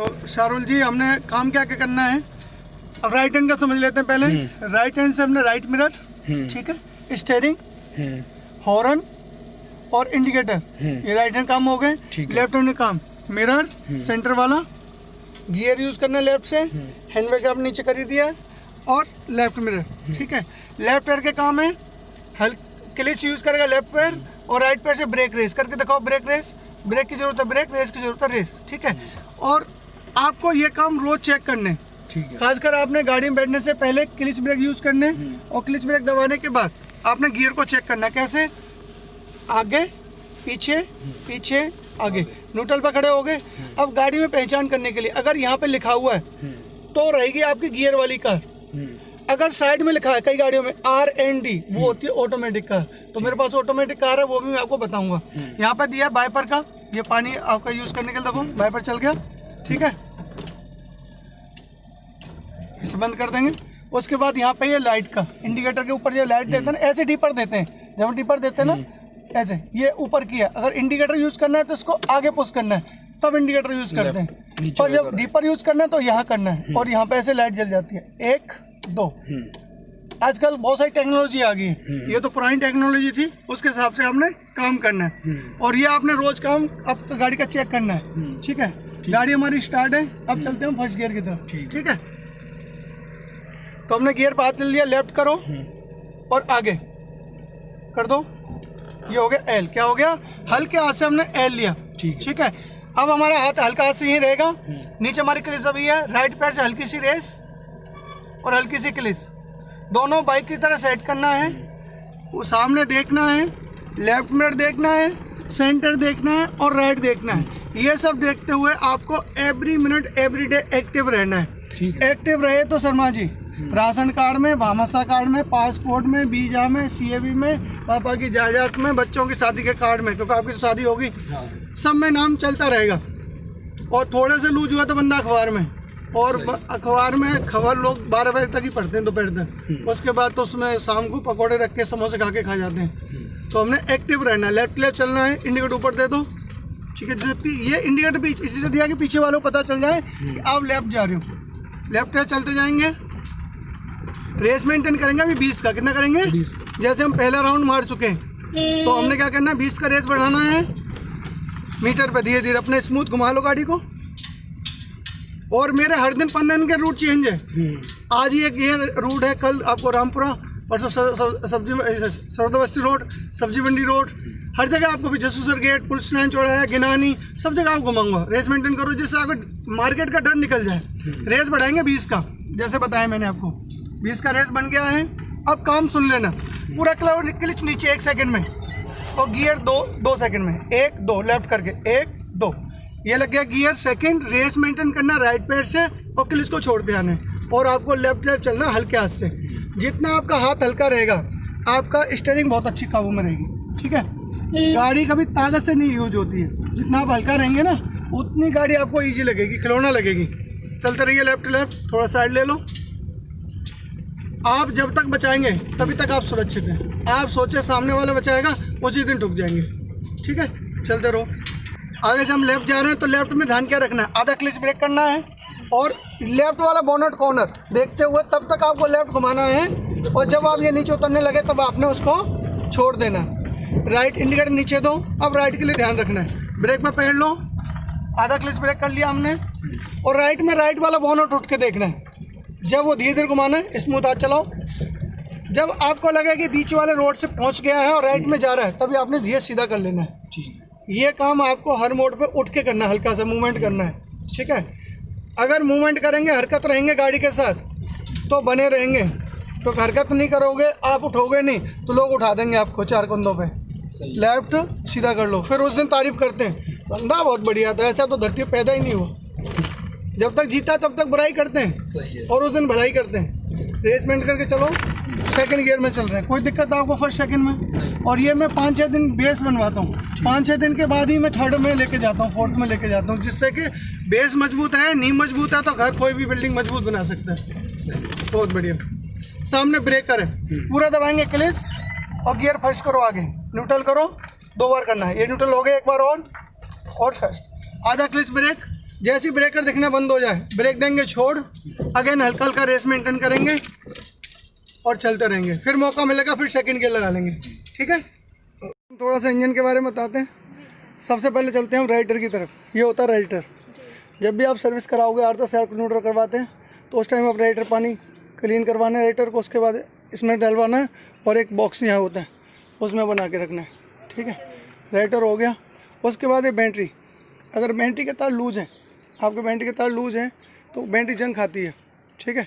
तो शारुल जी, हमने काम क्या क्या करना है, अब राइट हैंड का समझ लेते हैं पहले। राइट हैंड से हमने राइट मिरर, ठीक है, स्टीयरिंग, हॉर्न और इंडिकेटर, ये राइट हैंड काम हो गए। लेफ्ट हैंड काम मिरर, सेंटर वाला, गियर यूज करना लेफ्ट से, हैंड ब्रेक आप नीचे कर ही दिया और लेफ्ट मिरर, ठीक है। लेफ्ट पैर के काम है, क्लिच यूज करेगा लेफ्ट पैर और राइट पैर से ब्रेक रेस करके दिखाओ। ब्रेक रेस, ब्रेक की जरूरत है ब्रेक, रेस की जरूरत है रेस, ठीक है। और आपको ये काम रोज चेक करने, ठीक है। खासकर आपने गाड़ी में बैठने से पहले क्लिच ब्रेक यूज करने और क्लिच ब्रेक दबाने के बाद आपने गियर को चेक करना। कैसे? आगे पीछे पीछे आगे, न्यूट्रल पर खड़े हो गए। अब गाड़ी में पहचान करने के लिए अगर यहाँ पे लिखा हुआ है तो रहेगी आपकी गियर वाली कार। अगर साइड में लिखा है कई गाड़ियों में RND, वो होती है ऑटोमेटिक कार। तो मेरे पास ऑटोमेटिक कार है, वो भी मैं आपको बताऊंगा। यहाँ पे दिया वाइपर का, ये पानी आपका यूज करने के लिए, देखो वाइपर चल गया, ठीक है, इसे बंद कर देंगे। उसके बाद यहाँ पे ये लाइट का, इंडिकेटर के ऊपर ये लाइट देते हैं ना, ऐसे डीपर देते हैं। जब डीपर देते हैं ना ऐसे, ये ऊपर की है। अगर इंडिकेटर यूज करना है तो इसको आगे पुश करना है, तब इंडिकेटर यूज करते हैं। और जब डीपर यूज करना है तो यहाँ करना है, और यहाँ पे ऐसे लाइट जल जाती है। 1 2। आजकल बहुत सारी टेक्नोलॉजी आ गई है, ये तो पुरानी टेक्नोलॉजी थी, उसके हिसाब से हमने काम करना है। और ये आपने रोज काम अब तो गाड़ी का चेक करना है, ठीक है। गाड़ी हमारी स्टार्ट है, अब चलते हैं फर्स्ट गियर की तरफ, ठीक है। तो हमने गियर पे हाथ ले लिया, लेफ्ट करो और आगे कर दो, ये हो गया L। क्या हो गया? हल्के हाथ से हमने L लिया, ठीक है। अब हमारा हाथ हल्का हाथ से ही रहेगा, नीचे हमारी क्लिच दबी है, राइट पैर से हल्की सी रेस और हल्की सी क्लिच, दोनों बाइक की तरह सेट करना है। वो सामने देखना है, लेफ्ट मिरर देखना है, सेंटर देखना है और राइट देखना है। ये सब देखते हुए आपको every minute every day active रहना है। एक्टिव रहे तो शर्मा जी, राशन कार्ड में, भामाशाह कार्ड में, पासपोर्ट में, वीजा में, CAB में, पापा की जायदाद में, बच्चों की शादी के कार्ड में, क्योंकि आपकी तो शादी होगी, सब में नाम चलता रहेगा। और थोड़े से लूज हुआ तो बंदा अखबार में, और अखबार में खबर लोग 12 बजे तक ही पढ़ते हैं, दोपहर तक। उसके बाद तो उसमें शाम को पकौड़े रख के समोसे खा के खा जाते हैं। तो हमने एक्टिव रहना है, लेफ्ट लेफ्ट चलना है, इंडिकेटर ऊपर दे दो, ठीक है। जैसे ये इंडिकेटर पीछे इसी से दिया कि पीछे वालों को पता चल जाए कि आप लेफ्ट जा रहे हो। लेफ्ट चलते जाएंगे, रेस मेंटेन करेंगे। अभी 20 का कितना करेंगे? 20। जैसे हम पहला राउंड मार चुके हैं तो हमने क्या करना है, 20 का रेस बढ़ाना है। मीटर पे धीरे धीरे अपने स्मूथ घुमा लो गाड़ी को। और मेरे हर दिन 15 दिन के रूट चेंज है। आज ही एक ये रूट है, कल आपको रामपुरा, परसों सरदोबस्ती रोड, सब्जी मंडी रोड, हर जगह आपको भी जसूसर गेट, पुलिस लाइन चौराहा, गिनानी, सब जगह आपको घुमाऊंगा। रेस मेंटेन करो जिससे आपको मार्केट का डर निकल जाए। रेस बढ़ाएंगे 20 का, जैसे बताया मैंने आपको, 20 का रेस बन गया है। अब काम सुन लेना, पूरा क्लिच नीचे 1 सेकंड में, और गियर 2 सेकंड में, 1 2 लेफ्ट करके 1 2, ये लग गया गियर। सेकंड, रेस मेंटेन करना राइट पैर से और क्लिच को छोड़ते आना है। और आपको लेफ्ट लेफ्ट चलना हल्के हाथ से। जितना आपका हाथ हल्का रहेगा, आपका स्टीयरिंग बहुत अच्छी काबू में रहेगी, ठीक है। गाड़ी कभी ताकत से नहीं यूज होती है, जितना आप हल्का रहेंगे ना उतनी गाड़ी आपको ईजी लगेगी, खिलौना लगेगी। चलते रहिए लेफ्ट लेफ्ट, थोड़ा साइड ले लो। आप जब तक बचाएंगे तभी तक आप सुरक्षित हैं। आप सोचे सामने वाला बचाएगा, उसी दिन ठुक जाएंगे, ठीक है। चलते रहो। आगे से हम लेफ्ट जा रहे हैं तो लेफ्ट में ध्यान क्या रखना है, आधा क्लिच ब्रेक करना है और लेफ्ट वाला बोनट कॉर्नर देखते हुए तब तक आपको लेफ्ट घुमाना है। और जब आप ये नीचे उतरने लगे तब आपने उसको छोड़ देना। राइट इंडिकेटर नीचे दो। अब राइट के लिए ध्यान रखना है, ब्रेक में पहन लो, आधा क्लिच ब्रेक कर लिया हमने। और राइट में राइट वाला बोनट उठ के देखना है। जब वो धीरे धीरे घुमाना है, स्मूथ हाथ चलाओ। जब आपको लगे कि बीच वाले रोड से पहुंच गया है और राइट में जा रहा है, तभी आपने धीरे सीधा कर लेना है, ठीक है। ये काम आपको हर मोड पे उठ के करना है, हल्का सा मूवमेंट करना है, ठीक है। अगर मूवमेंट करेंगे, हरकत रहेंगे गाड़ी के साथ, तो बने रहेंगे। तो हरकत नहीं करोगे, आप उठोगे नहीं, तो लोग उठा देंगे आपको 4 कंधों पे। लेफ्ट सीधा कर लो, फिर उस दिन तारीफ करते हैं, बंदा बहुत बढ़िया था, ऐसा तो धरती पे पैदा ही नहीं हुआ। जब तक जीता तब तक बुराई करते हैं, सही है, और उस दिन भलाई करते हैं। रेस मेंटेन करके चलो। सेकंड गियर में चल रहे हैं, कोई दिक्कत आपको फर्स्ट सेकंड में। और ये मैं 5-6 दिन बेस बनवाता हूँ, 5-6 दिन के बाद ही मैं थर्ड में लेके जाता हूँ, फोर्थ में लेके जाता हूँ, जिससे कि बेस मजबूत है, नींव मजबूत है, तो घर कोई भी बिल्डिंग मजबूत बना सकता है। बहुत बढ़िया। सामने ब्रेकर है, पूरा दबाएंगे क्लिच और गियर फर्स्ट करो, आगे न्यूट्रल करो, 2 बार करना है। ये न्यूट्रल हो गया, एक बार और फर्स्ट। आधा क्लिच ब्रेक, जैसे ही ब्रेकर दिखना बंद हो जाए ब्रेक देंगे, छोड़, अगेन हल्का हल्का रेस मेंटेन करेंगे और चलते रहेंगे। फिर मौका मिलेगा फिर सेकंड गियर लगा लेंगे। ठीक है, थोड़ा सा इंजन के बारे में बताते हैं। सबसे पहले चलते हैं हम राइटर की तरफ। ये होता है राइटर। जब भी आप सर्विस कराओगे 8-10 किलोमीटर करवाते हैं तो उस टाइम आप राइटर पानी क्लीन करवाना है राइटर को, उसके बाद इसमें डलवाना है और एक बॉक्स यहाँ होता है उसमें बना के रखना है। ठीक है, राइटर हो गया। उसके बाद ये बैटरी, अगर बैटरी के तार लूज़ हैं, आपके बैटरी के तार लूज़ हैं तो बैटरी जंग खाती है। ठीक है,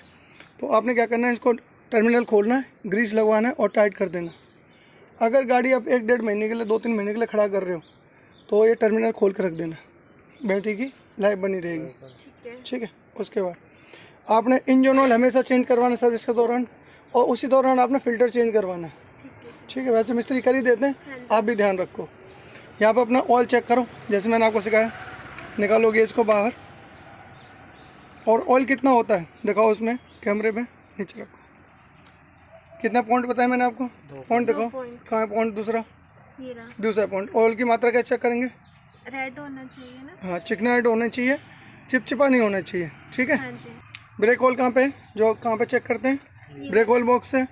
तो आपने क्या करना है, इसको टर्मिनल खोलना है, ग्रीस लगवाना है और टाइट कर देना। अगर गाड़ी आप 1-1.5 महीने के लिए 2-3 महीने के लिए खड़ा कर रहे हो तो ये टर्मिनल खोल कर रख देना, बैटरी की लाइफ बनी रहेगी। ठीक है, उसके बाद आपने इंजन ऑयल हमेशा चेंज करवाना सर्विस के दौरान, और उसी दौरान आपने फ़िल्टर चेंज करवाना है। ठीक है, वैसे मिस्त्री कर ही देते हैं, आप भी ध्यान रखो। यहाँ पर अपना ऑयल चेक करो जैसे मैंने आपको सिखाया, निकालो गेज को बाहर और ऑयल कितना होता है दिखाओ उसमें कैमरे में, नीचे रखो। कितना पॉइंट बताया मैंने आपको? पॉइंट दिखाओ, कहाँ है पॉइंट? दूसरा पॉइंट। ऑयल की मात्रा कैसे चेक करेंगे? रेड होना चाहिए ना? हाँ, चिकना रेड होना चाहिए, चिपचिपा नहीं होना चाहिए। ठीक है, हाँ जी। ब्रेक ऑयल कहाँ पे है, जो कहाँ पे चेक करते हैं? ब्रेक ऑयल बॉक्स है।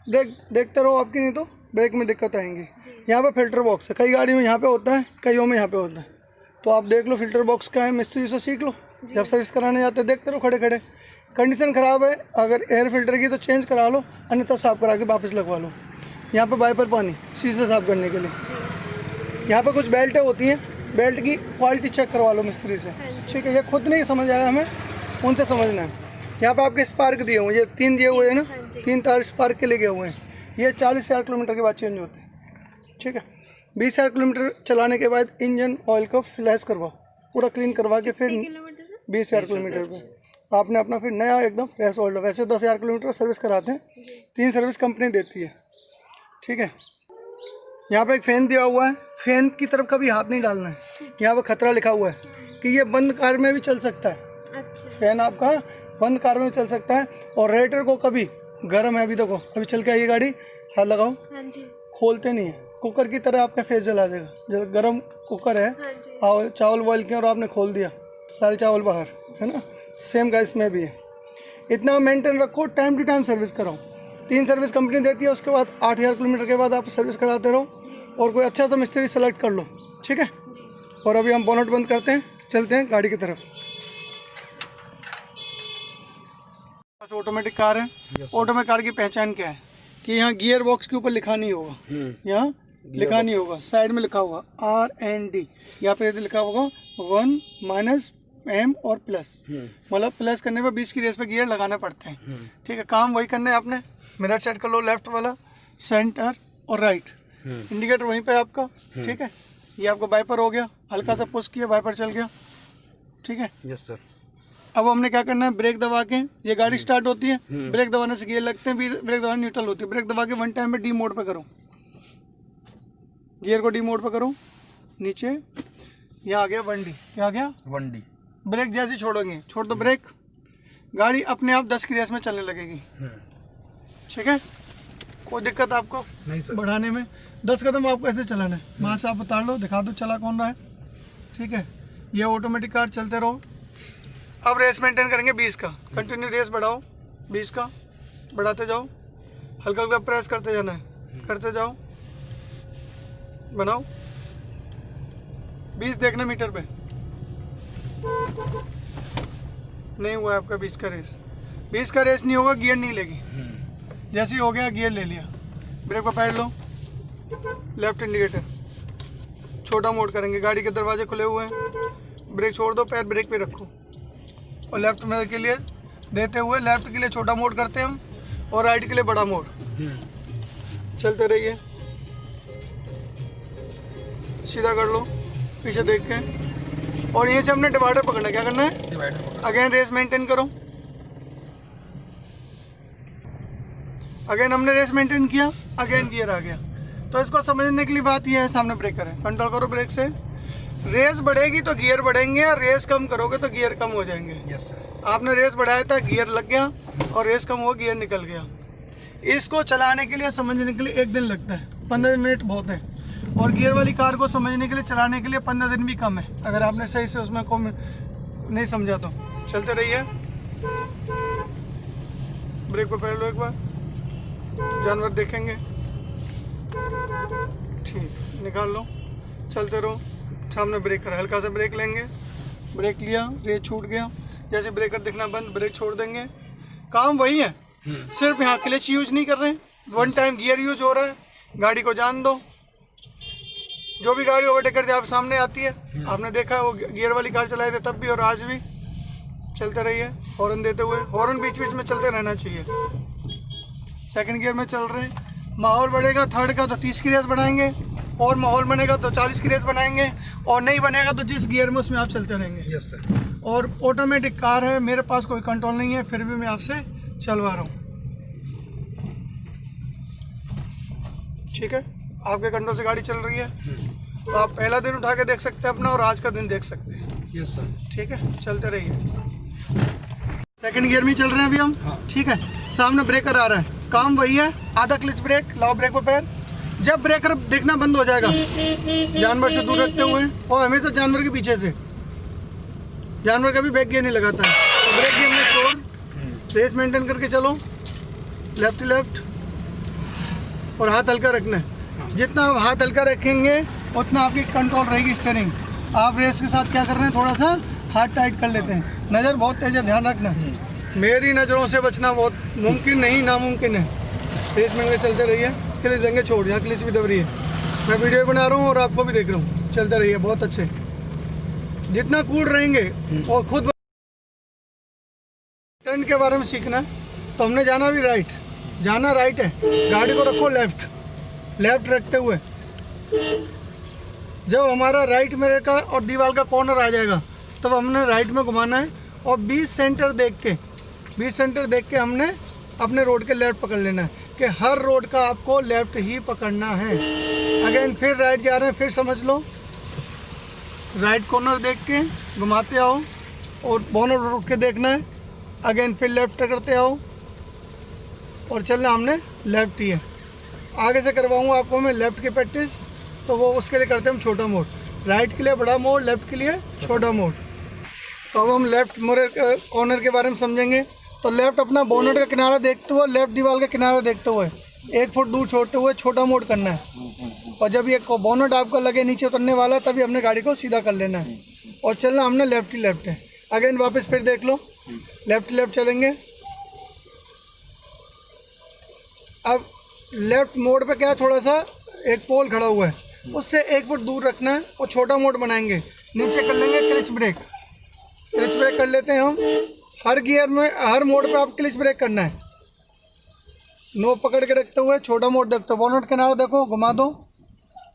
ब्रेक देखते रहो आपकी, नहीं तो ब्रेक में दिक्कत आएंगी। यहाँ पे फिल्टर बॉक्स है, कई गाड़ी में यहाँ पे होता है, कईयों में यहाँ पे होता है, तो आप देख लो फिल्टर बॉक्स क्या है, मिस्त्री से सीख लो। जब सर्विस कराने जाते हो देखते रहो खड़े खड़े। कंडीशन ख़राब है अगर एयर फिल्टर की तो चेंज करा लो, अन्यथा साफ़ करा के वापस लगवा लो। यहाँ पे वाइपर पानी शीशे साफ़ करने के लिए। यहाँ पे कुछ बेल्टें होती हैं, बेल्ट की क्वालिटी चेक करवा लो मिस्त्री से। ठीक है, ये खुद नहीं समझ आया हमें, उनसे समझना है। यहाँ पे आपके स्पार्क दिए हुए, ये 3 दिए हुए हैं ना, 3 तार स्पार्क के लगे हुए हैं। ये 40,000 किलोमीटर के बाद चेंज होते हैं। ठीक है, 20,000 किलोमीटर चलाने के बाद इंजन ऑयल को फ्लैश करवाओ, पूरा क्लीन करवा के फिर 20,000 किलोमीटर पे आपने अपना फिर नया एकदम फ्रेश ऑयल। वैसे 10,000 किलोमीटर सर्विस कराते हैं, 3 सर्विस कंपनी देती है। ठीक है, यहाँ पे एक फ़ैन दिया हुआ है, फ़ैन की तरफ कभी हाथ नहीं डालना है। यहाँ पे खतरा लिखा हुआ है कि ये बंद कार में भी चल सकता है। अच्छा। फ़ैन आपका बंद कार में चल सकता है। और रेडिएटर को कभी गर्म है, अभी देखो अभी चल के आई गाड़ी, हाथ लगाओ, हाँ जी। खोलते नहीं है, कुकर की तरह आपका फेस जला देगा। जब गर्म कुकर है, हाँ जी। और चावल बॉयल किया और आपने खोल दिया तो सारे चावल बाहर, है ना। सेम का इसमें भी है। इतना मेंटेन रखो, टाइम टू टाइम सर्विस कराओ। 3 सर्विस कंपनी देती है, उसके बाद 8,000 किलोमीटर के बाद आप सर्विस कराते रहो और कोई अच्छा सा मिस्त्री सेलेक्ट कर लो। ठीक है, और अभी हम बोनट बंद करते हैं, चलते हैं गाड़ी की तरफ। ऑटोमेटिक कार है। ऑटोमेटिक कार की पहचान क्या है कि यहाँ गियर बॉक्स के ऊपर लिखा नहीं होगा, यहाँ लिखा नहीं होगा, साइड में लिखा होगा R&D। यहाँ पे लिखा होगा 1 -M और प्लस, मतलब प्लस करने पर 20 की रेस पे गियर लगाना पड़ते हैं। ठीक है, काम वही करना है आपने। मिरर सेट कर लो, लेफ्ट वाला, सेंटर और राइट, इंडिकेटर वहीं पे आपका। ठीक है, ये आपका वाइपर हो गया, हल्का सा पुश किया वाइपर चल गया। ठीक है, यस सर। अब हमने क्या करना है, ब्रेक दबा के, ये गाड़ी स्टार्ट होती है, ब्रेक दबाने से गियर लगते हैं, ब्रेक दबाने न्यूट्रल होती है। ब्रेक दबा के 1 टाइम में डी मोड पे करो, गियर को डी मोड पे करो, नीचे यहाँ आ गया 1D, क्या आ गया 1D। ब्रेक जैसे छोड़ोगे, छोड़ दो ब्रेक, गाड़ी अपने आप 10 की रेस में चलने लगेगी। ठीक है, कोई दिक्कत आपको नहीं सर। बढ़ाने में 10 कदम आपको ऐसे चलाना है, वहाँ से आप उतार लो, दिखा दो चला कौन रहा है। ठीक है, ये ऑटोमेटिक कार, चलते रहो। अब रेस मेंटेन करेंगे 20 का, कंटिन्यू रेस बढ़ाओ, 20 का बढ़ाते जाओ, हल्का हल्का प्रेस करते जाना है, करते जाओ, बनाओ 20 देखना मीटर पे। नहीं हुआ आपका 20 का रेस, 20 का रेस नहीं होगा, गियर नहीं लेगी। जैसे ही हो गया गियर ले लिया, ब्रेक पर पैर लो, लेफ्ट इंडिकेटर, छोटा मोड करेंगे, गाड़ी के दरवाजे खुले हुए हैं, ब्रेक छोड़ दो, पैर ब्रेक पे रखो और लेफ्ट में के लिए देते हुए लेफ्ट के लिए छोटा मोड करते हैं हम और राइट के लिए बड़ा मोड। चलते रहिए, सीधा कर लो पीछे देख के, और यहीं से हमने डिवाइडर पकड़ना है। क्या करना है, डिवाइडर। अगेन रेस मेंटेन करो, अगेन हमने रेस मेंटेन किया, अगेन गियर आ गया। तो इसको समझने के लिए बात यह है, सामने ब्रेकर है, कंट्रोल करो ब्रेक से। रेस बढ़ेगी तो गियर बढ़ेंगे, और रेस कम करोगे तो गियर कम हो जाएंगे। Yes sir. आपने रेस बढ़ाया था, गियर लग गया, और रेस कम हुआ, गियर निकल गया। इसको चलाने के लिए, समझने के लिए 1 दिन लगता है, 15 मिनट बहुत है। और गियर वाली कार को समझने के लिए, चलाने के लिए 15 दिन भी कम है, अगर आपने सही से उसमें नहीं समझा तो चलते रहिए। ब्रेक पे पैर लो एक बार, जानवर देखेंगे। ठीक, निकाल लो, चलते रहो। सामने ब्रेकर, हल्का सा ब्रेक लेंगे, ब्रेक लिया, रेस छूट गया, जैसे ब्रेकर दिखना बंद, ब्रेक छोड़ देंगे। काम वही है, सिर्फ यहाँ क्लच यूज नहीं कर रहे हैं, वन टाइम गियर यूज हो रहा है। गाड़ी को जान दो, जो भी गाड़ी ओवरटेक करती है आप सामने आती है, आपने देखा वो गियर वाली कार चलाए थे तब भी और आज भी। चलते रहिए हॉर्न देते हुए, हॉर्न बीच बीच में चलते रहना चाहिए। सेकंड गियर में चल रहे हैं, माहौल बढ़ेगा थर्ड का तो 30 की रेस बनाएंगे, और माहौल बनेगा तो 40 की रेस बनाएंगे, और नहीं बनेगा तो जिस गियर में उसमें आप चलते रहेंगे। Yes sir. और ऑटोमेटिक कार है, मेरे पास कोई कंट्रोल नहीं है, फिर भी मैं आपसे चलवा रहा हूँ। ठीक है, आपके कंट्रोल से गाड़ी चल रही है, तो आप पहला दिन उठा के देख सकते हैं अपना, और आज का दिन देख सकते हैं। Yes sir. ठीक है, चलते रहिए। सेकंड गियर में चल रहे हैं अभी हम। हाँ। ठीक है, सामने ब्रेकर आ रहा है, काम वही है, आधा क्लच ब्रेक लाओ, ब्रेक पे पैर। जब ब्रेकर दिखना बंद हो जाएगा, जानवर से दूर रखते हुए, और हमेशा जानवर के पीछे से, जानवर कभी बैक गियर नहीं लगाता है, तो ब्रेक गियर में छोड़, रेस मेंटेन करके चलो, लेफ्ट लेफ्ट, और हाथ हल्का रखना है। जितना आप हाथ हल्का रखेंगे उतना आपकी कंट्रोल रहेगी स्टीयरिंग। आप रेस के साथ क्या कर रहे हैं, थोड़ा सा हाथ टाइट कर लेते हैं, नज़र बहुत तेज है, ध्यान रखना। मेरी नज़रों से बचना बहुत मुमकिन नहीं, नामुमकिन है। रेस में चलते रहिए, क्लिच देंगे छोड़, यहाँ क्लिच भी दब रही है। मैं वीडियो बना रहा हूँ और आपको भी देख रहा हूँ, चलते रहिए बहुत अच्छे। जितना कूल रहेंगे और खुद टर्न के बारे में सीखना है, तो हमने जाना भी राइट, जाना राइट है, गाड़ी को रखो लेफ्ट, लेफ्ट रखते हुए। जब हमारा राइट मिरर का और दीवार का कॉर्नर आ जाएगा तब हमने राइट में घुमाना है, और 20 सेंटर देख के हमने अपने रोड के लेफ्ट पकड़ लेना है, कि हर रोड का आपको लेफ्ट ही पकड़ना है। अगेन फिर राइट जा रहे हैं, फिर समझ लो, राइट कॉर्नर देख के घुमाते आओ, और बोनट रुक के देखना है। अगेन फिर लेफ्ट करते आओ, और चलना हमने लेफ्ट ही है। आगे से करवाऊंगा आपको मैं लेफ्ट की प्रैक्टिस, तो वो उसके लिए करते हैं हम छोटा मोड़, राइट के लिए बड़ा मोड़, लेफ्ट के लिए छोटा मोड़। तो अब हम लेफ्ट मिरर कॉर्नर के बारे में समझेंगे। तो लेफ्ट अपना बोनट का किनारा देखते हुए, लेफ्ट दीवार का किनारा देखते हुए 1 फुट दूर छोड़ते हुए छोटा मोड़ करना है, और जब ये बोनट आपका लगे नीचे उतरने वाला तभी हमने गाड़ी को सीधा कर लेना है, और चलना हमने लेफ्ट ही लेफ्ट है। अगेन वापस फिर देख लो, लेफ्ट लेफ्ट चलेंगे। अब लेफ्ट मोड़ पे क्या है, थोड़ा सा एक पोल खड़ा हुआ है, उससे 1 फुट दूर रखना है, और छोटा मोड़ बनाएंगे, नीचे कर लेंगे क्लच ब्रेक। क्लच ब्रेक कर लेते हैं हम, हर गियर में हर मोड़ पे आप क्लच ब्रेक करना है, नो पकड़ के रखते हुए छोटा मोड़ देखते हो, बोनट किनारा देखो, घुमा दो,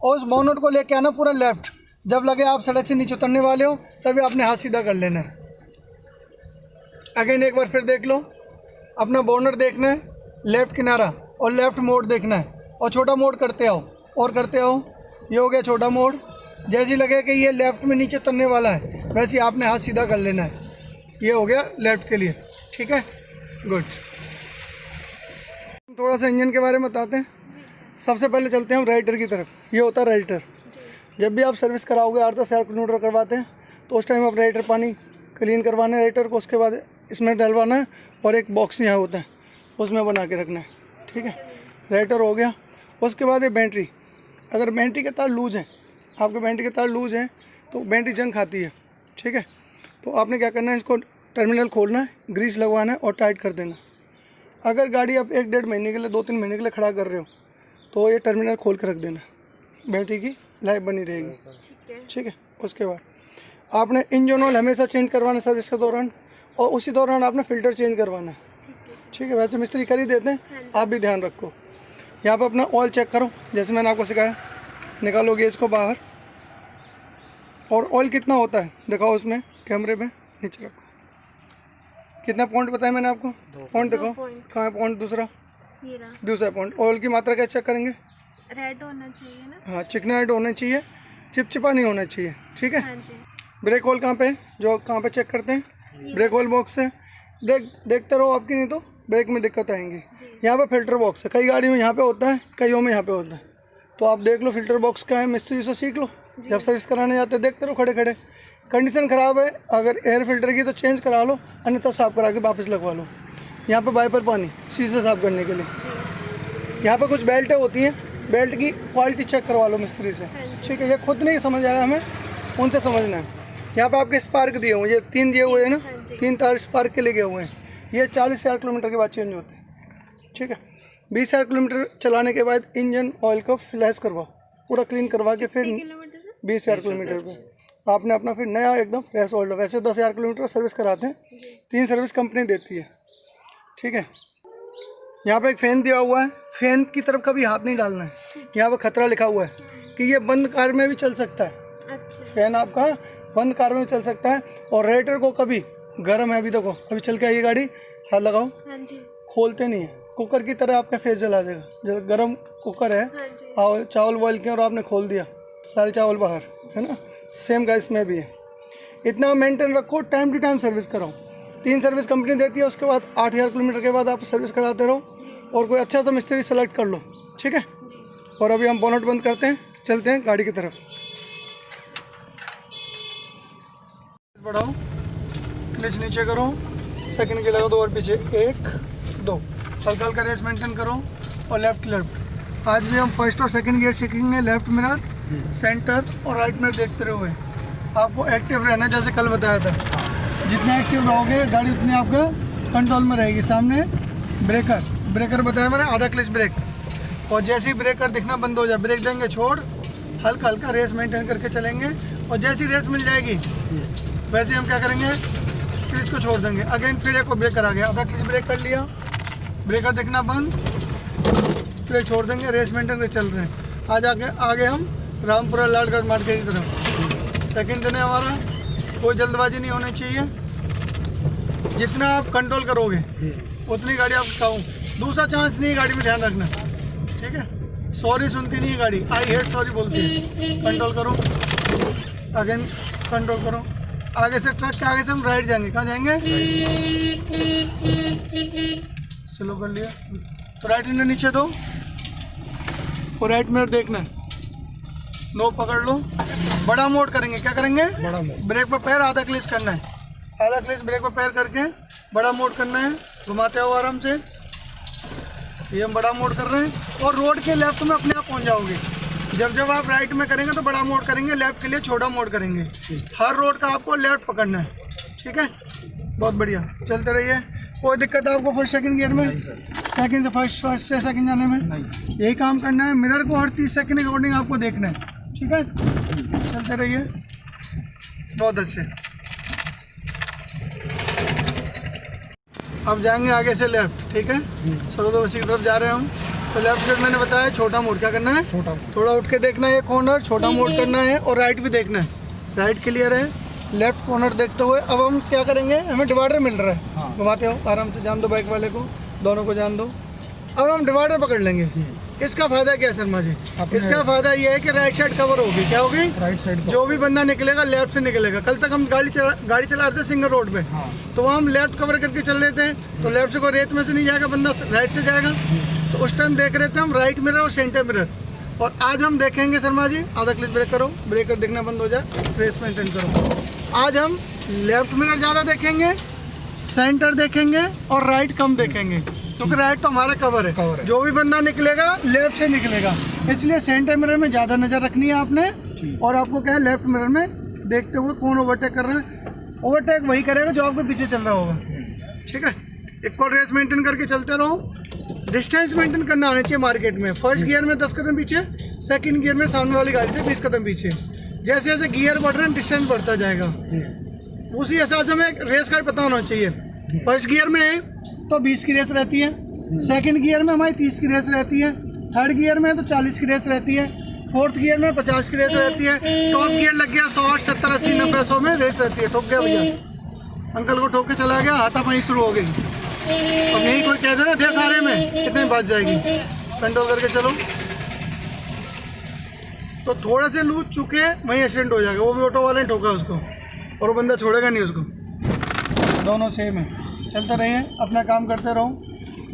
और उस बोनट को लेके आना पूरा लेफ्ट। जब लगे आप सड़क से नीचे उतरने वाले हो तभी आपने हाथ सीधा कर लेना है। अगेन एक बार फिर देख लो, अपना बोनट देखना है, लेफ्ट किनारा और लेफ्ट मोड़ देखना है, और छोटा मोड़ करते आओ और करते आओ। ये हो गया छोटा मोड़। जैसे ही लगे कि ये लेफ्ट में नीचे उतरने वाला है, वैसे ही आपने हाथ सीधा कर लेना है। ये हो गया लेफ्ट के लिए, ठीक है, गुड। थोड़ा सा इंजन के बारे में बताते हैं। सबसे पहले चलते हैं हम राइटर की तरफ। ये होता है राइटर। जब भी आप सर्विस कराओगे, 8-10 किलोमीटर करवाते हैं, तो उस टाइम आप राइटर पानी क्लीन करवाना है राइटर को, उसके बाद इसमें डलवाना है, और एक बॉक्स यहाँ होता है उसमें बना के रखना है, ठीक है। राइटर हो गया। उसके बाद ये बैटरी, अगर बैटरी के तार लूज़ हैं, आपके बैटरी के तार लूज़ हैं तो बैटरी जंग खाती है, ठीक है। तो आपने क्या करना है, इसको टर्मिनल खोलना है, ग्रीस लगवाना है और टाइट कर देना। अगर गाड़ी आप 1-1.5 महीने के लिए, 2-3 महीने के लिए खड़ा कर रहे हो, तो ये टर्मिनल खोल के रख देना, बैटरी की लाइफ बनी रहेगी, ठीक है। उसके बाद आपने इंजन ऑयल हमेशा चेंज करवाना सर्विस के दौरान, और उसी दौरान आपने फ़िल्टर चेंज करवाना है, ठीक है। वैसे मिस्त्री कर ही देते हैं, आप भी ध्यान रखो। यहाँ पर अपना ऑयल चेक करो, जैसे मैंने आपको सिखाया। निकालो गेज को बाहर, और ऑयल कितना होता है दिखाओ उसमें, कैमरे में नीचे रखो। कितना पॉइंट बताया मैंने आपको? पॉइंट दिखाओ, कहाँ है पॉइंट? दूसरा पॉइंट। ऑयल की मात्रा कैसे चेक करेंगे? रेड होना चाहिए ना? हाँ, चिकना रेड होना चाहिए, चिपचिपा नहीं होना चाहिए, ठीक है। हाँ जी। ब्रेक होल कहाँ पे है, जो कहाँ पे चेक करते हैं? ब्रेक होल बॉक्स है। ब्रेक देखते रहो, आपकी नहीं तो ब्रेक में दिक्कत आएंगी। यहाँ पे फिल्टर बॉक्स है, कई गाड़ी में यहाँ पे होता है, कईयों में यहाँ पे होता है। तो आप देख लो फिल्टर बॉक्स क्या है, मिस्त्री से सीख लो। जब सर्विस कराने जाते देखते रहो खड़े खड़े कंडीशन ख़राब है, अगर एयर फिल्टर की तो चेंज करा लो, अन्यथा साफ़ करा के वापस लगवा लो। यहाँ पे वाइपर पानी शीशे साफ़ करने के लिए। यहाँ पे कुछ बेल्टें होती हैं, बेल्ट की क्वालिटी चेक करवा लो मिस्त्री से, ठीक है। ये खुद नहीं समझ आया हमें, उनसे समझना है। यहाँ पे आपके स्पार्क दिए हुए, ये 3 दिए हुए हैं ना, 3 तार स्पार्क के लिए गए हुए हैं। ये 40,000 किलोमीटर के बाद चेंज होते हैं, ठीक है। 20,000 किलोमीटर चलाने के बाद इंजन ऑयल को फ्लैश करवाओ, पूरा क्लीन करवा के फिर 20,000 किलोमीटर पे आपने अपना फिर नया एकदम फ्रेश ऑयल। वैसे 10,000 किलोमीटर सर्विस कराते हैं, 3 सर्विस कंपनी देती है, ठीक है। यहाँ पे एक फ़ैन दिया हुआ है, फ़ैन की तरफ कभी हाथ नहीं डालना है। यहाँ पे खतरा लिखा हुआ है कि ये बंद कार में भी चल सकता है। अच्छा। फ़ैन आपका बंद कार में भी चल सकता है। और रेडिएटर को कभी गर्म है, अभी देखो अभी चल के आई गाड़ी, हाथ लगाओ, हाँ जी। खोलते नहीं है, कुकर की तरह आपका फेस जला देगा। जब गर्म कुकर है, हाँ जी। और चावल बॉयल किया और आपने खोल दिया तो सारे चावल बाहर, है ना। सेम गैस में भी है। इतना मेंटेन रखो, टाइम टू टाइम सर्विस कराओ। 3 सर्विस कंपनी देती है, उसके बाद 8,000 किलोमीटर के बाद आप सर्विस कराते रहो और कोई अच्छा सा मिस्त्री सेलेक्ट कर लो, ठीक है। और अभी हम बोनट बंद करते हैं, चलते हैं गाड़ी की तरफ। बढ़ाओ, क्लच नीचे करो, सेकंड की लगाओ, 2 और पीछे, 1 2, हल्का हल्का रेस मेंटेन करो और लेफ्ट। आज भी हम फर्स्ट और सेकंड गियर सीखेंगे, लेफ्ट मिरर, सेंटर और राइट मिरर देखते हुए। आपको एक्टिव रहना है, जैसे कल बताया था। जितना एक्टिव रहोगे गाड़ी उतनी आपका कंट्रोल में रहेगी। सामने ब्रेकर बताया मैंने, आधा क्लच ब्रेक, और जैसे ही ब्रेकर दिखना बंद हो जाए ब्रेक देंगे, छोड़, हल्का हल्का रेस मेंटेन करके चलेंगे। और जैसी रेस मिल जाएगी वैसे हम क्या करेंगे, क्लच को छोड़ देंगे। अगेन फिर एक और ब्रेकर आ गया, आधा क्लच ब्रेक कर लिया, ब्रेकर दिखना बंद, क्लच छोड़ देंगे, रेस मेंटेन करके चल रहे हैं। आज आगे हम रामपुरा लालगढ़ मार्केट की तरफ। सेकंड दिन है हमारा, कोई जल्दबाजी नहीं होनी चाहिए। जितना आप कंट्रोल करोगे उतनी गाड़ी आप खाऊँ। दूसरा चांस नहीं है गाड़ी में, ध्यान रखना, ठीक है। सॉरी सुनती नहीं है गाड़ी, आई हेट सॉरी बोलती है। कंट्रोल करो, अगेन कंट्रोल करो। आगे से ट्रक के आगे से हम राइट जाएंगे, कहाँ जाएंगे, स्लो कर लिया तो राइट हैंड नीचे दो और राइट मिरर देखना है, नो पकड़ लो। बड़ा मोड करेंगे, क्या करेंगे, बड़ा मोड। ब्रेक पर पैर आधा क्लिच करना है, आधा क्लिच ब्रेक पर पैर करके बड़ा मोड करना है, घुमाते हो आराम से। ये हम बड़ा मोड कर रहे हैं और रोड के लेफ्ट में अपने आप पहुंच जाओगे। जब आप राइट में करेंगे तो बड़ा मोड करेंगे, लेफ्ट के लिए छोटा मोड करेंगे। हर रोड का आपको लेफ्ट पकड़ना है, ठीक है। बहुत बढ़िया, चलते रहिए। कोई दिक्कत है आपको फर्स्ट सेकंड गियर में, सेकंड से फर्स्ट, फर्स्ट से सेकंड जाने में, यही काम करना है। मिरर को हर 30 सेकंड के अकॉर्डिंग आपको देखना है, ठीक है। चलते रहिए, बहुत अच्छे। अब जाएंगे आगे से लेफ्ट, ठीक है। सरोदो बसी की तरफ जा रहे हैं हम। तो लेफ्ट साइड मैंने बताया छोटा मोड़, क्या करना है, थोड़ा उठ के देखना है, कॉर्नर छोटा मोड़ करना है और राइट भी देखना है। राइट क्लियर है, लेफ्ट कॉर्नर देखते हुए अब हम क्या करेंगे, हमें डिवाइडर मिल रहा है, घुमाते हो आराम से, जान दो बाइक वाले को, दोनों को जान दो। अब हम डिवाइडर पकड़ लेंगे। इसका फायदा क्या है शर्मा जी, इसका फायदा ये है कि राइट साइड कवर होगी। क्या होगी, राइट साइड। जो भी बंदा निकलेगा लेफ्ट से निकलेगा। कल तक हम गाड़ी चला रहे थे सिंगल रोड पे, तो वहाँ हम लेफ्ट कवर करके चल रहे थे, तो लेफ्ट से कोई रेत में से नहीं जाएगा, बंदा राइट से जाएगा। तो उस टाइम देख रहे थे हम राइट मिरर और सेंटर मिरर। और आज हम देखेंगे शर्मा जी, आधा क्लिच ब्रेक करो, ब्रेकर दिखना बंद हो जाए, रेस मेंटेन करो। आज हम लेफ्ट मिरर ज़्यादा देखेंगे, सेंटर देखेंगे और राइट कम देखेंगे, क्योंकि राइट तो हमारा कवर है। जो भी बंदा निकलेगा लेफ्ट से निकलेगा, इसलिए सेंटर मिरर में ज़्यादा नज़र रखनी है आपने। और आपको क्या है, लेफ्ट मिरर में देखते हुए कौन ओवरटेक कर रहा है, ओवरटेक वही करेगा जो आपके पीछे चल रहा होगा, ठीक है। इक्वल रेस मेंटेन करके चलते रहो। डिस्टेंस मेंटेन करना आना चाहिए मार्केट में। फर्स्ट गियर में 10 कदम पीछे, सेकंड गियर में सामने वाली गाड़ी से 20 कदम पीछे। जैसे जैसे गियर बढ़ रहे हैं डिस्टेंस बढ़ता जाएगा। उसी हिसाब से हमें रेस का पता होना चाहिए। फर्स्ट गियर में तो 20 की रेस रहती है, सेकंड गियर में हमारी 30 की रेस रहती है, थर्ड गियर में तो 40 की रेस रहती है, फोर्थ गियर में 50 की रेस रहती है, टॉप गियर लग गया 100, 70, 80, 90, 100 में रेस रहती है। ठोक गया भैया, अंकल को ठोक के चला गया, हाथापाई शुरू हो गई। अब यही कोई कह दे ना थे सारे में कितने बच जाएगी। कंट्रोल करके चलो। तो थोड़ा से लूज चुके वहीं एक्सीडेंट हो जाएगा। वो भी ऑटो वाले ने ठोका उसको और वो बंदा छोड़ेगा नहीं उसको। दोनों सेम है। चलते रहिए, अपना काम करते रहो।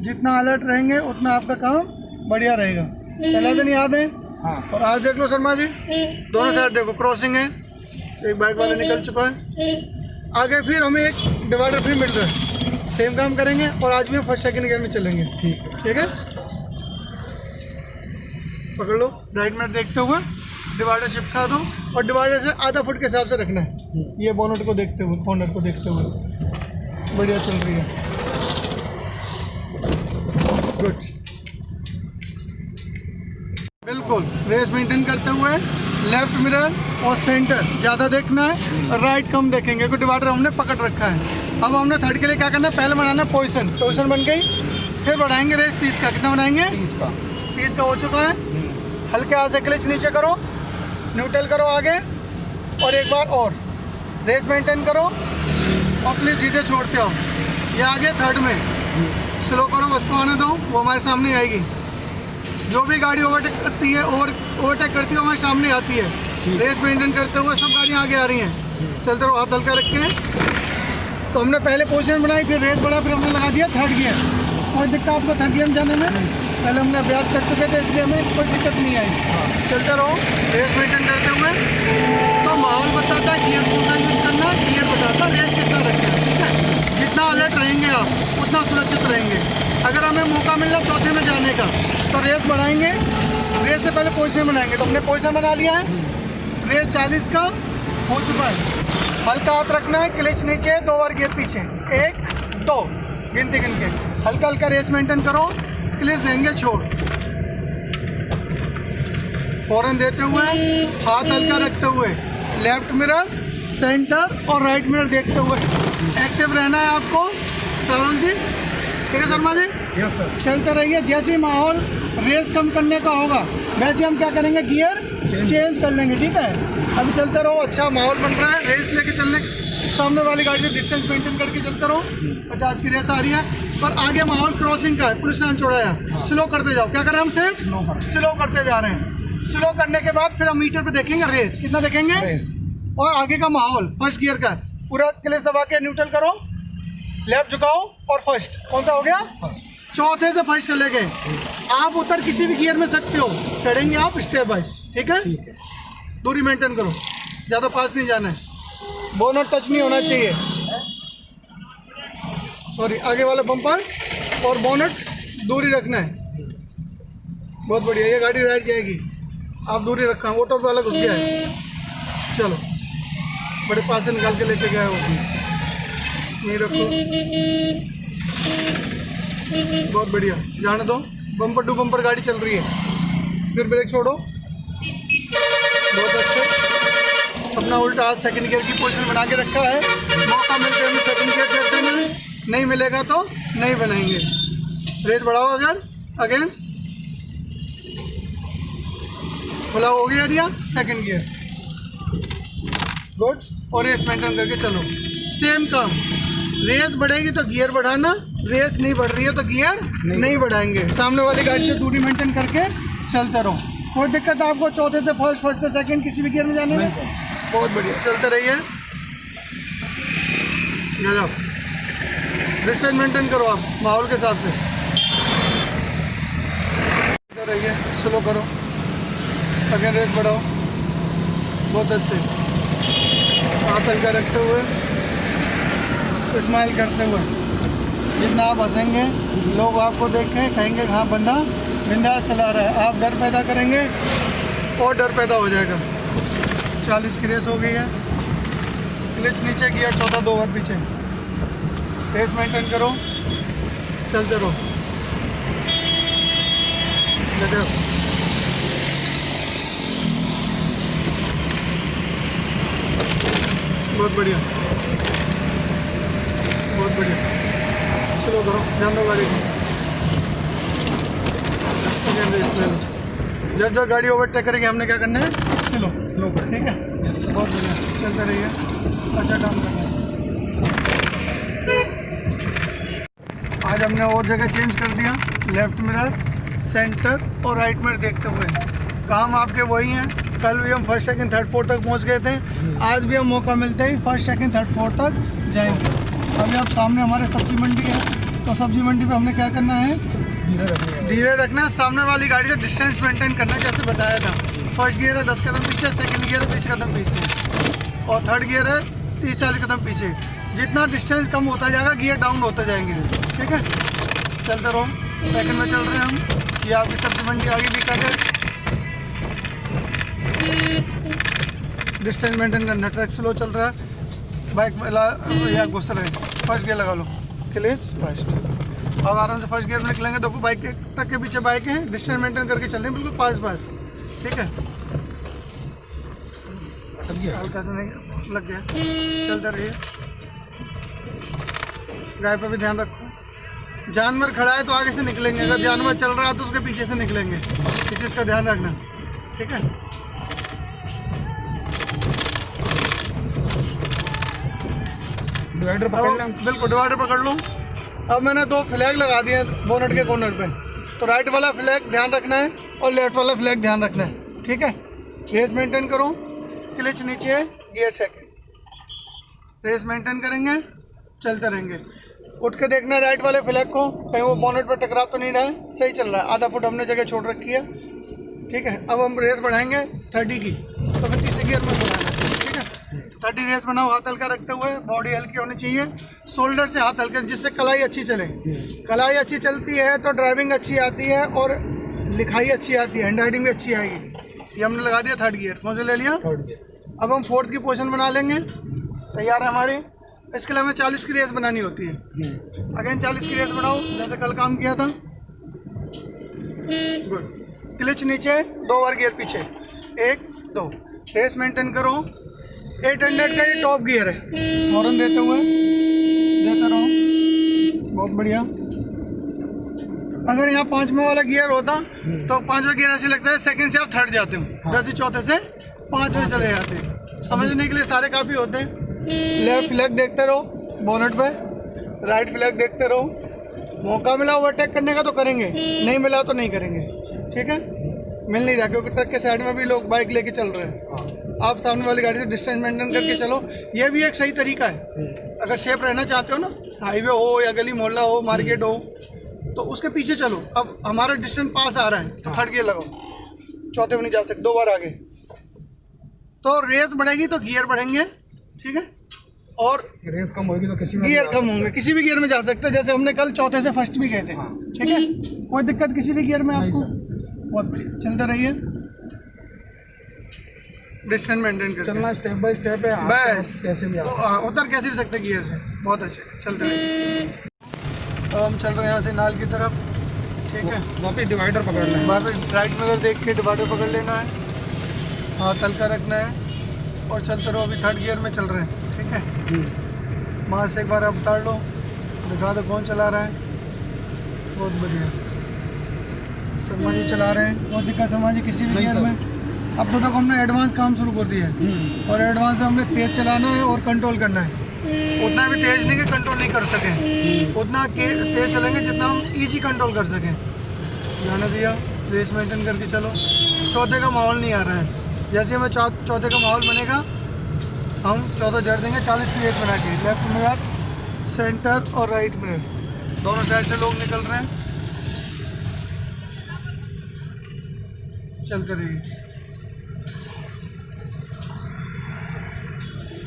जितना अलर्ट रहेंगे उतना आपका काम बढ़िया रहेगा। पहला दिन याद है। और आज देख लो शर्मा जी, दोनों साइड देखो, क्रॉसिंग है, एक बाइक वाला निकल चुका है। आगे फिर हमें एक डिवाइडर फ्री मिल रहा है, सेम काम करेंगे और आज भी हम फर्स्ट सेकंड गियर में चलेंगे। ठीक है, पकड़ लो, राइट में देखते हुए डिवाइडर चिपका दो और डिवाइडर से आधा फुट के हिसाब से रखना है। ये बोनट को देखते हुए, कॉर्नर को देखते हुए, बढ़िया चल रही है, गुड। बिल्कुल रेस मेंटेन करते हुए लेफ्ट मिरर और सेंटर ज़्यादा देखना है और राइट कम देखेंगे क्योंकि डिवाइडर हमने पकड़ रखा है। अब हमने थर्ड के लिए क्या करना है, पहले बनाना है पोजीशन बन गई, फिर बढ़ाएंगे रेस 30 का। कितना बनाएंगे? 30 का हो चुका है। हल्के हाथ से क्लच नीचे करो, न्यूट्रल करो आगे और एक बार और रेस मेंटेन करो और क्लच सीधे छोड़ते हो। ये आगे थर्ड में स्लो करो, उसको आने दो, वो हमारे सामने आएगी। जो भी गाड़ी ओवरटेक करती है ओवरटेक करती है हमारे सामने आती है। रेस मेंटेन करते हुए सब गाड़ियाँ आगे आ रही हैं। चलते रहो, हाथ हल्का रख के। तो हमने पहले पोजीशन बनाई, फिर रेस बढ़ा, फिर हमने लगा दिया थर्ड गियर। कोई दिक्कत आपको थर्ड गियर में जाने में? पहले हमने अभ्यास कर चुके थे इसलिए हमें कोई दिक्कत नहीं आई। चलते रहो रेस मेंटेन करते हुए। तो माहौल बताता है गियर कौन सा यूज़ करना, गियर बताता है रेस कितना रखना है। ठीक है, जितना अलर्ट रहेंगे आप उतना सुरक्षित रहेंगे। अगर हमें मौका मिल रहा चौथे में जाने का तो रेस बढ़ाएंगे, रेस से पहले पोजीशन बनाएंगे। तो हमने पोजीशन बना लिया है, रेस 40 का हो चुका है। हल्का हाथ रखना है, क्लच नीचे, 2 बार गियर पीछे, 1 2 गिनते गिन के हल्का हल्का रेस मेंटेन करो। क्लच देंगे छोड़, फौरन देते हुए, हाथ हल्का रखते हुए, लेफ्ट मिरर, सेंटर और राइट मिरर देखते हुए एक्टिव रहना है आपको। सारुल जी, ठीक है शर्मा जी? Yes sir. चलते रहिए। जैसे ही माहौल रेस कम करने का होगा वैसे हम क्या करेंगे, गियर चेंज कर लेंगे। ठीक है, अभी चलते रहो, अच्छा माहौल बन रहा है। रेस लेके चलने, सामने वाली गाड़ी से डिस्टेंस मेंटेन करके चलते रहो। 50 की रेस आ रही है, पर आगे माहौल क्रॉसिंग का है, पुलिस लाइन छोड़ाया, स्लो करते जाओ। क्या करें हम सिर्फ स्लो करते जा रहे हैं। स्लो करने के बाद फिर हम मीटर पे देखेंगे रेस, कितना देखेंगे रेस। और आगे का माहौल फर्स्ट गियर का पूरा क्लच दबा के न्यूट्रल करो, लेफ्ट झुकाओ और फर्स्ट कौन सा हो गया? चौथे से फर्स्ट चले गए। आप उतर किसी भी गियर में सकते हो, चढ़ेंगे आप स्टेप बाइज। ठीक है, दूरी मेंटेन करो, ज़्यादा पास नहीं जाना है, बोनट टच नहीं होना चाहिए। सॉरी, आगे वाला बम्पर और बोनट दूरी रखना है। बहुत बढ़िया, ये गाड़ी राइट जाएगी, आप दूरी रखा, ऑटो वाला घुस गया है। चलो, बड़े पास से निकाल के लेके गया वो, नहीं रखो, बहुत बढ़िया, जाने दो। बम्पर टू बम्पर गाड़ी चल रही है, फिर ब्रेक छोड़ो, बहुत अच्छे। अपना उल्टा हाथ सेकंड गियर की पोजीशन बना के रखा है। मौका मिलते हैं सेकंड गियर चलते हैं, नहीं मिलेगा तो नहीं बनाएंगे। रेस बढ़ाओ अगर अगेन, खुला हो गया एरिया, सेकंड गियर, गुड। और रेस मेंटेन करके चलो। सेम काम, रेस बढ़ेगी तो गियर बढ़ाना, रेस नहीं बढ़ रही है तो गियर नहीं बढ़ाएंगे। सामने वाली गाड़ी से दूरी मेंटेन करके चलते रहो। कोई दिक्कत है आपको चौथे से फर्स्ट, फर्स्ट से सेकंड किसी भी गियर में जाने में? बहुत बढ़िया, चलते रहिए, जाओ, डिस्टेंस मेंटेन करो आप माहौल के हिसाब से। चलते रहिए, स्लो करो, अगेन रेस बढ़ाओ, बहुत अच्छे। हाथ हल्का रखते हुए, स्माइल करते हुए, जितना आप हंसेंगे लोग आपको देख के कहेंगे हाँ बंदा बिंदास चला रहा है। आप डर पैदा करेंगे और डर पैदा हो जाएगा। 40 की रेस हो गई है, क्लच नीचे किया, चौथा 2 बार पीछे, रेस मेंटेन करो, चलते रहो, बहुत बढ़िया, बहुत बढ़िया, स्लो करो, ध्यान दो गाड़ी को, जब जब गाड़ी ओवरटेक करेगी हमने क्या करना है, स्लो, ठीक है, बहुत बढ़िया, चलते रहिए, अच्छा काम करना है। आज हमने और जगह चेंज कर दिया, लेफ्ट मिरर, सेंटर और राइट मिरर देखते हुए। काम आपके वही हैं, कल भी हम फर्स्ट सेकंड थर्ड फोर्थ तक पहुंच गए थे, आज भी हम मौका मिलते ही फर्स्ट सेकंड थर्ड फोर्थ तक जाएंगे। अभी आप सामने हमारे सब्जी मंडी है, तो सब्जी मंडी पे हमने क्या करना है, धीरे रखना है, सामने वाली गाड़ी से डिस्टेंस मेंटेन करना है, जैसे बताया था। फर्स्ट गियर है 10 कदम पीछे, सेकंड गियर है 20 कदम पीछे। और थर्ड गियर है 30-40 कदम पीछे। जितना डिस्टेंस कम होता जाएगा गियर डाउन होते जाएंगे, ठीक है। चलते रहो, सेकंड में चल रहे हैं हम। ये आपकी सब्जी मंडी आगे भी कट है। डिस्टेंस मेंटेन करना, ट्रक स्लो चल रहा है, बाइक या घुस रहे हैं। फर्स्ट गियर लगा लो, क्लीज फर्स्ट। अब आराम से फर्स्ट गियर में निकलेंगे। देखो बाइक के ट्रक के पीछे बाइक है, डिस्टेंस मेंटेन करके चल रहे हैं बिल्कुल पास, ठीक है। हल्का सा नहीं लग गया, चलते रहिए। गाय पर भी ध्यान रखो। जानवर खड़ा है तो आगे से निकलेंगे, अगर जानवर चल रहा है तो उसके पीछे से निकलेंगे। इस चीज़ का ध्यान रखना, ठीक है। डिवाइडर पकड़ लें। बिल्कुल डिवाइडर पकड़ लो। अब मैंने 2 फ्लैग लगा दिए बोनट के कॉर्नर पे, तो राइट वाला फ्लैग ध्यान रखना है और लेफ्ट वाला फ्लैग ध्यान रखना है, ठीक है। रेस मेंटेन करो, क्लच नीचे है, गियर सेकंड। रेस मेंटेन करेंगे, चलते रहेंगे। उठ के देखना है राइट वाले फ्लैग को, कहीं वो बोनट पर टकरा तो नहीं रहा है, सही चल रहा है। आधा फुट हमने जगह छोड़ रखी है, ठीक है। अब हम रेस बढ़ाएंगे 30 की, तो फिर तीसरे गियर में बढ़ाना है, ठीक है। 30 रेस बनाओ, हाथ हल्का रखते हुए, बॉडी हल्की होनी चाहिए, शोल्डर से हाथ हल्का, जिससे कलाई अच्छी चले। कलाई अच्छी चलती है तो ड्राइविंग अच्छी आती है और लिखाई अच्छी आती है, हैंड राइटिंग भी अच्छी आएगी। ये हमने लगा दिया थर्ड गियर। कौन सा ले लिया? Third gear. अब हम फोर्थ की पोजीशन बना लेंगे, तैयार है हमारी। इसके लिए हमें 40 की रेस बनानी होती है। अगेन 40 की रेस बनाओ, जैसे कल काम किया था। गुड। क्लच नीचे, 2 बार गियर पीछे, 1 2। रेस मेंटेन करो। 800 का ये टॉप गियर है। हॉर्न देते हुए देते रहो, बहुत बढ़िया। अगर यहाँ 5वें वाला गियर होता तो 5वां गियर ऐसे लगता है सेकंड से आप थर्ड जाते हो, वैसे चौथे से 5वें चले जाते हैं। समझने के लिए सारे काफ़ी होते हैं। लेफ्ट फ्लैग देखते रहो बोनट पे, राइट फ्लैग देखते रहो। मौका मिला ओवरटेक करने का तो करेंगे, नहीं मिला तो नहीं करेंगे, ठीक है। मिल नहीं रहा क्योंकि ट्रक के साइड में भी लोग बाइक लेके चल रहे हैं। आप सामने वाली गाड़ी से डिस्टेंस मेंटेन करके चलो, ये भी एक सही तरीका है। अगर सेफ रहना चाहते हो ना, हाईवे हो या गली मोहल्ला हो, मार्केट हो, तो उसके पीछे चलो। अब हमारा डिस्टेंस पास आ रहा है तो थर्ड गियर लगाओ, चौथे में नहीं जा सकते, 2 बार आगे। तो रेस बढ़ेगी तो गियर बढ़ेंगे, ठीक है। और रेस कम होगी तो किसी में गियर कम होंगे, किसी भी गियर में जा सकते हैं। जैसे हमने कल चौथे से फर्स्ट भी गए थे, ठीक है। कोई दिक्कत किसी भी गियर में आपको? बहुत बढ़िया, चलते रहिए, डिस्टेंस मेंटेन करके चलना, स्टेप बाय स्टेप है बस। कैसे भी उतर कैसे भी सकते गियर से, बहुत अच्छे, चलते रहिए। तो हम चल रहे हैं यहाँ से नाल की तरफ, ठीक है। वहाँ पे डिवाइडर पकड़ना है, वहाँ पे राइट में अगर देख के डिवाइडर पकड़ लेना है, हाथ हल्का रखना है और चलते रहो। अभी थर्ड गियर में चल रहे हैं, ठीक है। वहाँ से एक बार आप उतार लो, दिखा दो कौन चला रहा है। बहुत बढ़िया, शर्मा जी चला रहे हैं, बहुत दिक्कत शर्मा जी किसी भी गियर में। अब तो तक हमने एडवांस काम शुरू कर दिया है और एडवांस हमने तेज़ चलाना है और कंट्रोल करना है। उतना भी तेज़ नहीं कि कंट्रोल नहीं कर सकें, उतना तेज़ चलेंगे जितना हम ईजी कंट्रोल कर सकें। जाने दिया, रेस मेंटेन करके चलो। चौथे का माहौल नहीं आ रहा है, जैसे हमें चौथे का माहौल बनेगा हम चौथा जड़ देंगे। 40 की रेस बना के, लेफ्ट मिरर, सेंटर और राइट मिरर, दोनों साइड से लोग निकल रहे हैं। चलते रहिए,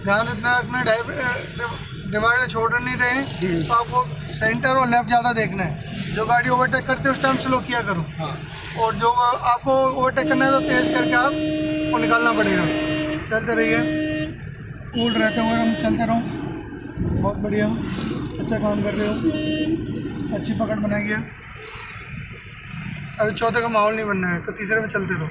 ध्यान इतना रखना है डिवाइडर छोड़ नहीं रहे, तो आपको सेंटर और लेफ्ट ज़्यादा देखना है। जो गाड़ी ओवरटेक करते हैं उस टाइम स्लो किया करो, और जो आपको ओवरटेक करना है तो तेज़ करके आपको निकालना पड़ेगा। चलते रहिए, कूल रहते हुए हम चलते रहो। बहुत बढ़िया, अच्छा काम कर रहे हो, अच्छी पकड़ बनाई है। अभी चौथे का माहौल नहीं बनना है तो तीसरे में चलते रहो।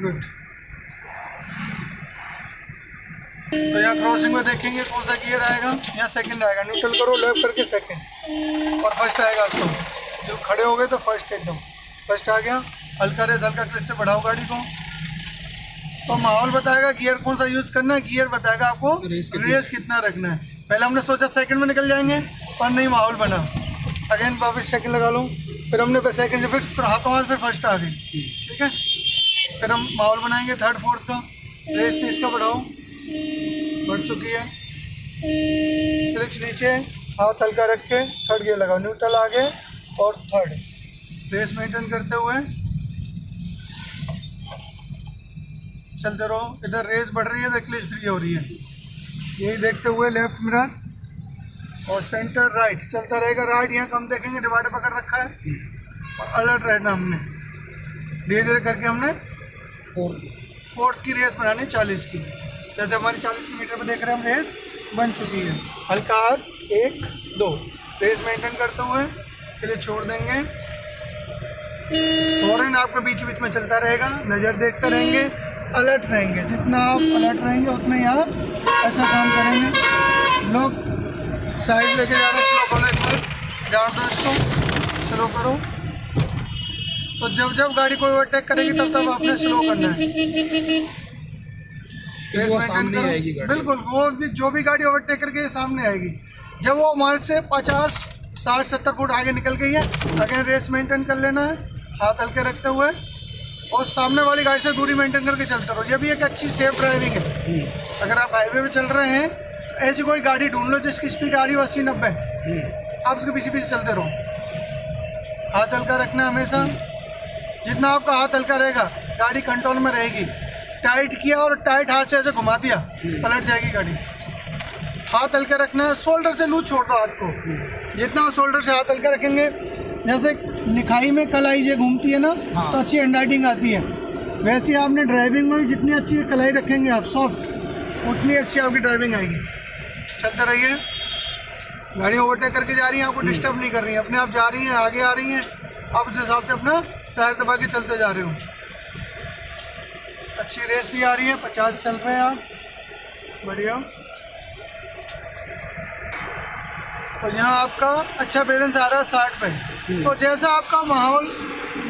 गुड। तो यहाँ क्रॉसिंग में देखेंगे कौन सा गियर आएगा। यहाँ सेकंड आएगा, न्यूट्रल करो लेफ्ट करके सेकंड, और फर्स्ट आएगा आपको। जो खड़े हो गए तो फर्स्ट एकदम फर्स्ट आ गया। हल्का रेस, हल्का क्लच से बढ़ाओ गाड़ी को। तो माहौल बताएगा गियर कौन सा यूज़ करना है, गियर बताएगा आपको रेस कितना रखना है। पहले हमने सोचा सेकंड में निकल जाएंगे, पर नहीं माहौल बना। अगेन वापस सेकंड लगा लो, फिर हमने सेकंड से फिर हाथों हाथ फिर फर्स्ट आ गई, ठीक है। फिर हम माहौल बनाएंगे थर्ड फोर्थ का। रेस 30 का बढ़ाओ, बढ़ चुकी है। क्लच नीचे, हाथ हल्का रख के थर्ड गियर लगाओ, न्यूट्रल आगे और थर्ड। रेस मेंटेन करते हुए चलते रहो। इधर रेस बढ़ रही है तो क्लिच फ्री हो रही है, यही देखते हुए लेफ्ट मिरर और सेंटर राइट चलता रहेगा। राइट यहाँ कम देखेंगे, डिवाइडर पकड़ रखा है और अलर्ट रहना। हमने धीरे धीरे करके हमने फोर्थ की रेस बनानी 40 की। जैसे हमारी 40 किलोमीटर पर देख रहे हैं हम रेस बन चुकी है। हल्का हाथ 1 2 रेस मेंटेन करते हुए फिर छोड़ देंगे। हॉर्न आपका बीच बीच में चलता रहेगा, नज़र देखते रहेंगे, अलर्ट रहेंगे। जितना आप अलर्ट रहेंगे उतना ही आप अच्छा काम करेंगे। लोग साइड लेके जा रहे हैं, स्लो करो, एक बार जाओ तो इसको स्लो करो। तो जब जब गाड़ी को ओवरटेक करेगी तब तब आपने स्लो करना है। वो सामने ही आएगी गाड़ी। बिल्कुल, वो भी जो भी गाड़ी ओवरटेक करके सामने आएगी। जब वो हमारे से 50 60 70 फुट आगे निकल गई है, अगेन रेस मेंटेन कर लेना है हाथ हल्के रखते हुए और सामने वाली गाड़ी से दूरी मेंटेन करके चलते रहो। ये भी एक अच्छी सेफ ड्राइविंग है। अगर आप हाईवे पे चल रहे हैं तो ऐसी कोई गाड़ी ढूंढ लो जिसकी स्पीड आ रही हो 80 90, आप उसके पीछे पीछे चलते रहो। हाथ हल्का रखना है हमेशा। जितना आपका हाथ हल्का रहेगा गाड़ी कंट्रोल में रहेगी। टाइट किया और टाइट हाथ से ऐसे घुमा दिया, पलट जाएगी गाड़ी। हाथ हल्का रखना है, शोल्डर से लूज छोड़ दो हाथ को। जितना शोल्डर से हाथ हल्का रखेंगे, जैसे लिखाई में कलाई जो घूमती है ना, तो अच्छी हैंडराइटिंग आती है। वैसे ही आपने ड्राइविंग में भी जितनी अच्छी कलाई रखेंगे आप सॉफ्ट, उतनी अच्छी आपकी ड्राइविंग आएगी। चलते रहिए। गाड़ी ओवरटेक करके जा रही है, आपको डिस्टर्ब नहीं कर रही है, अपने आप जा रही हैं, आगे आ रही हैं। आप उस हिसाब से अपना साइड दबा के चलते जा रहे हो। अच्छी रेस भी आ रही है, 50 चल रहे हैं आप, बढ़िया। तो यहाँ आपका अच्छा बैलेंस आ रहा है 60 पे। तो जैसा आपका माहौल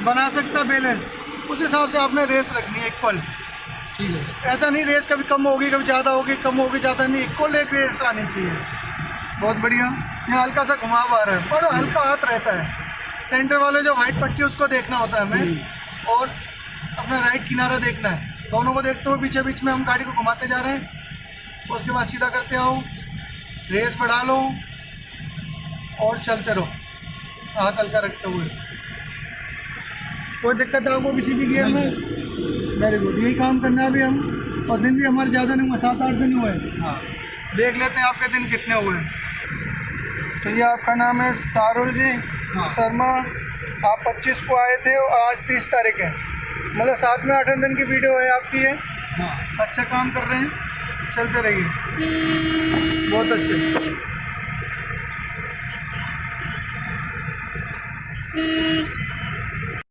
बना सकता है बैलेंस, उस हिसाब से आपने रेस रखनी है इक्वल। ठीक है, ऐसा नहीं रेस कभी कम होगी कभी ज़्यादा होगी, कम होगी ज़्यादा नहीं, इक्वल एक रेस आनी चाहिए। बहुत बढ़िया। यहाँ हल्का सा घुमाव आ रहा है और हल्का हाथ रहता है। सेंटर वाले जो वाइट पट्टी उसको देखना होता है हमें और अपना राइट किनारा देखना है। दोनों को देखते हुए बीच बीच में हम गाड़ी को घुमाते जा रहे हैं। उसके बाद सीधा करते आओ, रेस बढ़ा लो और चलते रहो हाथ हल्का रखते हुए। कोई दिक्कत है आपको किसी भी गियर में? वेरी गुड, यही काम करना है अभी हम। और दिन भी हमारे ज़्यादा नहीं हुआ, 7 8 दिन हुए। देख लेते हैं आपके दिन कितने हुए हैं। तो ये आपका नाम है सारुल जी शर्मा। आप 25 को आए थे और आज 30 तारीख है, मतलब 7 में 8 दिन की वीडियो है आपकी है। अच्छा काम कर रहे हैं, चलते रहिए, बहुत अच्छे।